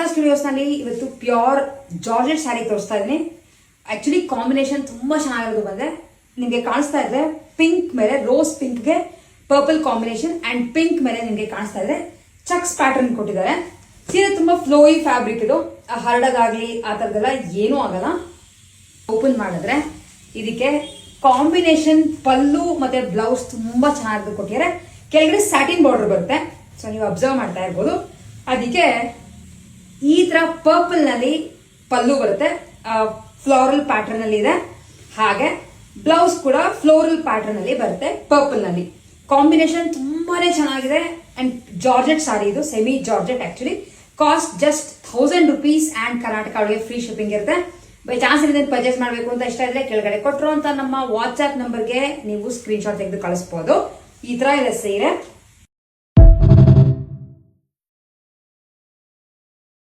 Radha studios ನಲ್ಲಿ ಇವತ್ತು pure georgette sari ತೋರಿಸ್ತಾ ಇದ್ದೀನಿ. ಆಕ್ಚುಲಿ ಕಾಂಬಿನೇಷನ್ ತುಂಬಾ ಚೆನ್ನಾಗಿರೋದು ಬಂದೆ. ನಿಮಗೆ ಕಾಣಿಸ್ತಾ ಇದೆ ಪಿಂಕ್ ಮೇಲೆ ರೋಸ್ ಪಿಂಕ್ಗೆ ಪರ್ಪಲ್ ಕಾಂಬಿನೇಷನ್ ಅಂಡ್ ಪಿಂಕ್ ಮೇಲೆ ನಿಮಗೆ ಕಾಣಿಸ್ತಾ ಇದೆ ಚಕ್ಸ್ ಪ್ಯಾಟರ್ನ್ ಕೊಟ್ಟಿದ್ದಾರೆ. ಸೀರೆ ತುಂಬಾ ಫ್ಲೋಯಿ ಫ್ಯಾಬ್ರಿಕ್ ಇದು, ಹರಡೋದಾಗ್ಲಿ ಆ ಥರದ್ದೆಲ್ಲ ಏನೂ ಆಗಲ್ಲ. ಓಪನ್ ಮಾಡಿದ್ರೆ ಇದಕ್ಕೆ ಕಾಂಬಿನೇಷನ್ ಪಲ್ಲು ಮತ್ತೆ ಬ್ಲೌಸ್ ತುಂಬಾ ಚೆನ್ನಾಗಿ ಕೊಟ್ಟಿದ್ದಾರೆ. ಕೆಳಗಡೆ ಸ್ಯಾಟಿನ್ ಬಾರ್ಡರ್ ಬರುತ್ತೆ, ಸೊ ನೀವು ಅಬ್ಸರ್ವ್ ಮಾಡ್ತಾ ಇರ್ಬೋದು. ಅದಕ್ಕೆ ಈ ತರ ಪರ್ಪಲ್ ನಲ್ಲಿ ಪಲ್ಲು ಬರುತ್ತೆ, ಫ್ಲೋರಲ್ ಪ್ಯಾಟರ್ನ್ ಅಲ್ಲಿ ಇದೆ. ಹಾಗೆ ಬ್ಲೌಸ್ ಕೂಡ ಫ್ಲೋರಲ್ ಪ್ಯಾಟರ್ನ್ ಅಲ್ಲಿ ಬರುತ್ತೆ ಪರ್ಪಲ್ ನಲ್ಲಿ. ಕಾಂಬಿನೇಷನ್ ತುಂಬಾನೇ ಚೆನ್ನಾಗಿದೆ ಅಂಡ್ ಜಾರ್ಜೆಟ್ ಸಾರಿ ಇದು, semi georgette. Actually cost just 1000 rupees and Karnataka ಒಳಗೆ ಫ್ರೀ ಶಿಪ್ಪಿಂಗ್ ಇರುತ್ತೆ. ಬೈ ಚಾನ್ಸ್ ಇದನ್ನು ಪರ್ಚೇಸ್ ಮಾಡಬೇಕು ಅಂತ ಇಷ್ಟ ಇದ್ರೆ ಕೆಳಗಡೆ ಕೊಟ್ಟಿರುವಂತ ನಮ್ಮ ವಾಟ್ಸ್ಆಪ್ ನಂಬರ್ಗೆ ನೀವು ಸ್ಕ್ರೀನ್ ಶಾಟ್ ತೆಗೆದು ಕಳಿಸಬಹುದು. ಈ ತರ ಇದೆ ಸೀರೆ.